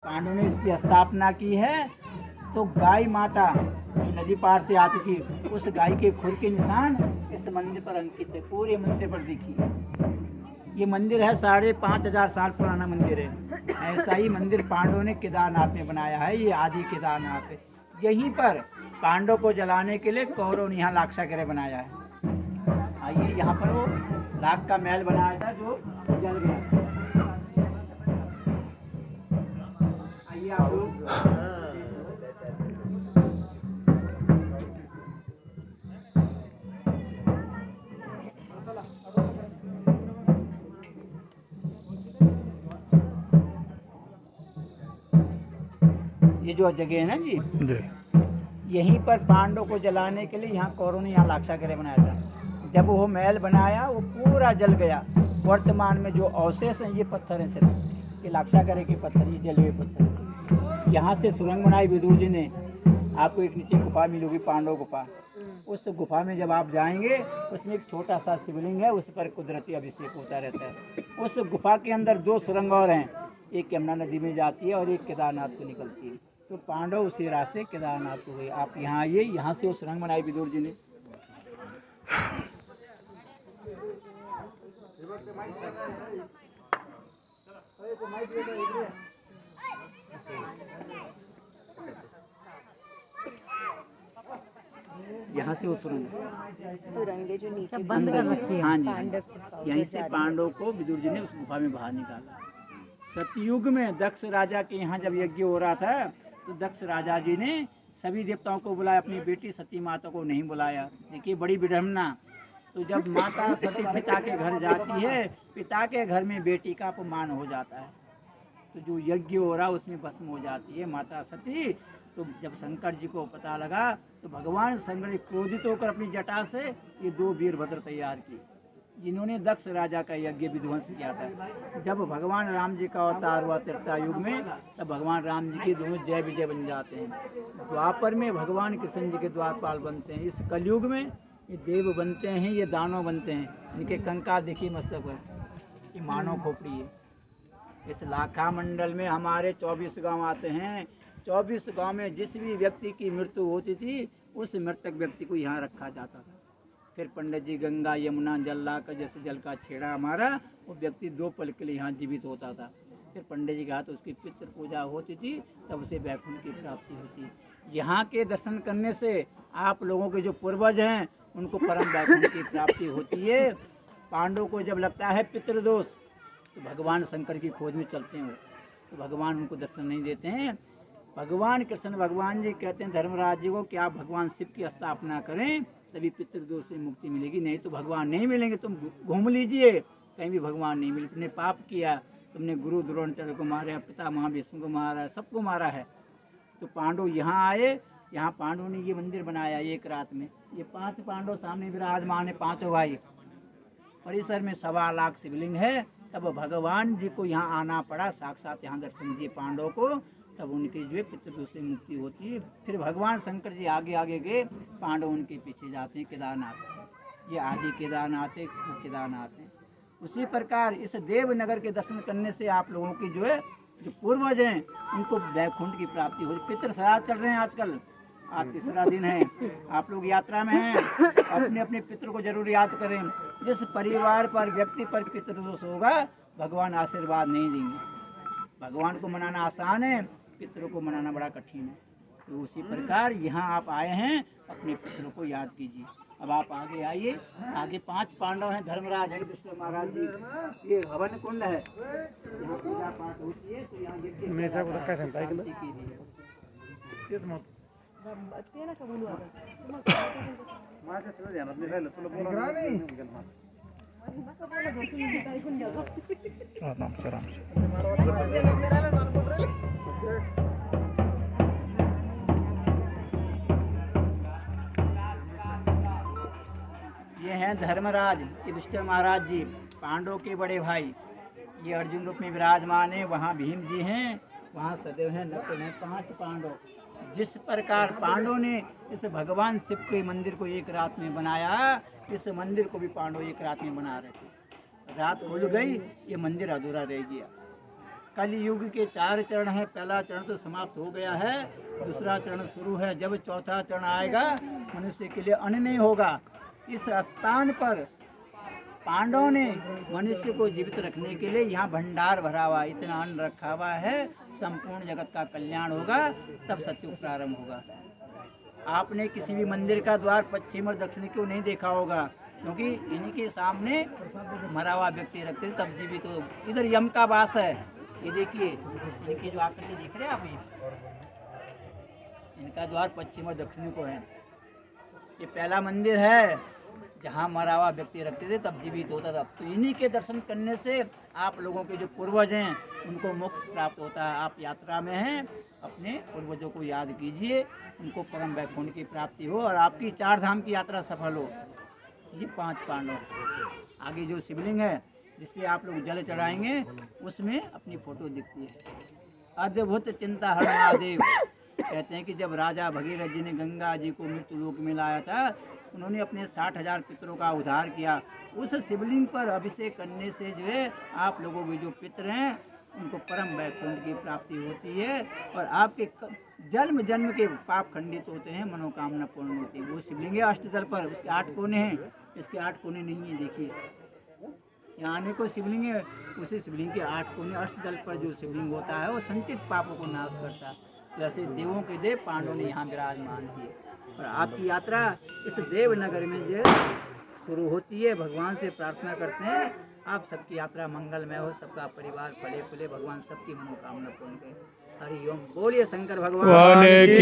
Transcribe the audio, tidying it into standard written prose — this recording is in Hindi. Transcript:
पांडवों ने इसकी स्थापना की है तो गाय माता नदी पार से आती थी, उस गाय के खुर के निशान इस मंदिर पर अंकित है। पूरे मंदिर पर देखिए, ये मंदिर है 5,500 साल पुराना मंदिर है। ऐसा ही मंदिर पांडवों ने केदारनाथ में बनाया है। ये आदि केदारनाथ है। यहीं पर पांडव को जलाने के लिए कौरव ने यहाँ लाक्षागृह बनाया है। आइए, यहाँ पर वो लाख का महल बनाया था जो जल गया। आइए आप लोग। ये जो जगह है ना जी, यहीं पर पांडव को जलाने के लिए यहाँ कौरव ने यहाँ लाक्षागृह बनाया था। जब वो महल बनाया वो पूरा जल गया। वर्तमान में जो अवशेष हैं ये पत्थर हैं, सिर्फ ये लाक्षागृह के पत्थर, ये जले हुए पत्थर। यहाँ से सुरंग बनाई विदुर जी ने। आपको एक नीचे गुफा मिलेगी, पांडव गुफा। उस गुफा में जब आप जाएंगे, उसमें एक छोटा सा शिवलिंग है, उस पर कुदरती अभिषेक होता रहता है। उस गुफा के अंदर 2 सुरंग और हैं, एक यमुना नदी में जाती है और एक केदारनाथ को निकलती है। तो पांडव उसी रास्ते केदारनाथ को गए। आप यहाँ आइए, यहाँ से वो सुरंग बनाई विदुर जी ने। यहाँ से वो सुरंगे जो नीचे बंद कर रखी है। हाँ जी, पांडव यहीं से पांडव को विदुर जी ने उस गुफा में बाहर निकाला। सतयुग में दक्ष राजा के यहाँ जब यज्ञ हो रहा था तो दक्ष राजा जी ने सभी देवताओं को बुलाया, अपनी बेटी सती माता को नहीं बुलाया। देखिए बड़ी विडम्बना। तो जब माता सती पिता के घर जाती है, पिता के घर में बेटी का अपमान हो जाता है, तो जो यज्ञ हो रहा उसमें भस्म हो जाती है माता सती। तो जब शंकर जी को पता लगा तो भगवान शंकर क्रोधित होकर अपनी जटा से ये 2 वीरभद्र तैयार किए, जिन्होंने दक्ष राजा का यज्ञ विध्वंस किया था। जब भगवान राम जी का अवतार हुआ त्रेता युग में, तब भगवान राम जी के दोनों जय विजय बन जाते हैं। द्वापर में भगवान कृष्ण जी के द्वारपाल बनते हैं। इस कलयुग में ये देव बनते हैं, ये दानव बनते हैं। इनके कंकाल देखिए मस्तक पर, ये मानव खोपड़ी है। इस लाखा मंडल में हमारे 24 गांव आते हैं। 24 गांव में जिस भी व्यक्ति की मृत्यु होती थी, उस मृतक व्यक्ति को यहाँ रखा जाता था। फिर पंडित जी गंगा यमुना जल लाकर, जैसे जल का छेड़ा हमारा, वो व्यक्ति 2 पल के लिए यहाँ जीवित होता था। फिर पंडित जी के हाथ उसकी पितृ पूजा होती थी, तब उसे वैकुंठ की प्राप्ति होती। यहाँ के दर्शन करने से आप लोगों के जो पूर्वज हैं उनको परम वैकुंठ की प्राप्ति होती है। पांडव को जब लगता है पितृदोष, तो भगवान शंकर की खोज में चलते हैं, तो भगवान उनको दर्शन नहीं देते हैं। भगवान कृष्ण भगवान जी कहते हैं धर्मराज जी को कि आप भगवान शिव की स्थापना करें, तभी पितृदोष से मुक्ति मिलेगी, नहीं तो भगवान नहीं मिलेंगे। तुम घूम लीजिए, कहीं भी भगवान नहीं मिले। तुमने पाप किया, तुमने गुरु द्रोणाचार्य को मारा, पिता महाविष्णु को मारा, सबको मारा है। तो पांडव यहाँ आए, यहाँ पांडवों ने ये मंदिर बनाया एक रात में। ये 5 पांडव सामने विराजमान है, 5 भाई। परिसर में 1.25 लाख शिवलिंग है। तब भगवान जी को यहाँ आना पड़ा, साक्षात यहाँ दर्शन दिए पांडव को, तब उनकी जो है पितृदोष से मुक्ति होती है। फिर भगवान शंकर जी आगे आगे गए, पांडव उनके पीछे जाते हैं केदारनाथ। ये आदि केदारनाथ है, वो केदारनाथ है। उसी प्रकार इस देवनगर के दर्शन करने से आप लोगों की जो है जो पूर्वज हैं उनको वैकुंठ की प्राप्ति हो। पितृ श्राद्ध चल रहे हैं आजकल, आज 3रा दिन है, आप लोग यात्रा में हैं, अपने अपने पितृ को जरूर याद करें। जिस परिवार पर व्यक्ति पर पितृदोष होगा, भगवान आशीर्वाद नहीं देंगे। भगवान को मनाना आसान है, पितरों को मनाना बड़ा कठिन है। तो उसी प्रकार यहाँ आप आए हैं, अपने पितरों को याद कीजिए। अब आप आगे आइए। आगे 5 पांडव हैं, धर्मराज है, विष्णु महाराज जी। ये हवन कुंड है, यहाँ पूजा पाठ होती है। तो यहाँ ये हैं धर्मराज युधिष्ठिर महाराज जी, पांडवों के बड़े भाई। ये अर्जुन रूप में विराजमान है। वहाँ भीम जी हैं, वहाँ सदैव हैं, नकुल हैं, 5 पांडव। जिस प्रकार पांडवों ने इस भगवान शिव के मंदिर को एक रात में बनाया, इस मंदिर को भी पांडव एक रात में बना रहे थे। रात खुल गई, ये मंदिर अधूरा रह गया। कलयुग के 4 चरण हैं। पहला चरण तो समाप्त हो गया है, दूसरा चरण शुरू है। जब चौथा चरण आएगा मनुष्य के लिए अन्न नहीं होगा। इस स्थान पर पांडवों ने मनुष्य को जीवित रखने के लिए यहाँ भंडार भरा हुआ, इतना अन्न रखा हुआ है, संपूर्ण जगत का कल्याण होगा, तब सत्युग प्रारंभ होगा। आपने किसी भी मंदिर का द्वार पश्चिम और दक्षिण क्यों नहीं देखा होगा, क्योंकि इन्हीं के सामने मरा हुआ व्यक्ति रखते थे, तब जीवित हो। इधर यम का वास है, ये देखिए इनकी जो आकृति देख रहे हैं आप, इनका द्वार पश्चिम और दक्षिण को है। ये पहला मंदिर है जहाँ मरा हुआ व्यक्ति रखते थे, तब जीवित होता था। तो इन्हीं के दर्शन करने से आप लोगों के जो पूर्वज हैं उनको मोक्ष प्राप्त होता है। आप यात्रा में हैं, अपने पूर्वजों को याद कीजिए, उनको परम वैकुंठ की प्राप्ति हो और आपकी 4 धाम की यात्रा सफल हो। ये 5 पांडव। आगे जो शिवलिंग है जिसपे आप लोग जल चढ़ाएंगे, उसमें अपनी फोटो दिखती है। अद्भुत चिंता हर महादेव। कहते हैं कि जब राजा भगीरथ जी ने गंगा जी को मृत्यु लोक में लाया था, उन्होंने अपने 60,000 पितरों का उद्धार किया। उस शिवलिंग पर अभिषेक करने से जो है आप लोगों के जो पितर हैं उनको परम वैकुंठ की प्राप्ति होती है और आपके जन्म जन्म के पाप खंडित होते हैं, मनोकामना पूर्ण होती है। वो शिवलिंग है अष्टदल पर, उसके 8 कोने हैं, इसके 8 कोने नहीं है। देखिए यहाँ आने को शिवलिंग है, उसी शिवलिंग के 8 कोने। अष्टदल पर जो शिवलिंग होता है वो संचित पापों को नाश करता है। जैसे देवों के देव पांडवों ने यहाँ विराजमान किए और आपकी यात्रा इस देवनगर में जो शुरू होती है। भगवान से प्रार्थना करते हैं आप सबकी यात्रा मंगलमय हो, सबका परिवार फले फूले, भगवान सबकी मनोकामना पूर्ण करे। हरि ओम। बोलिए शंकर भगवान की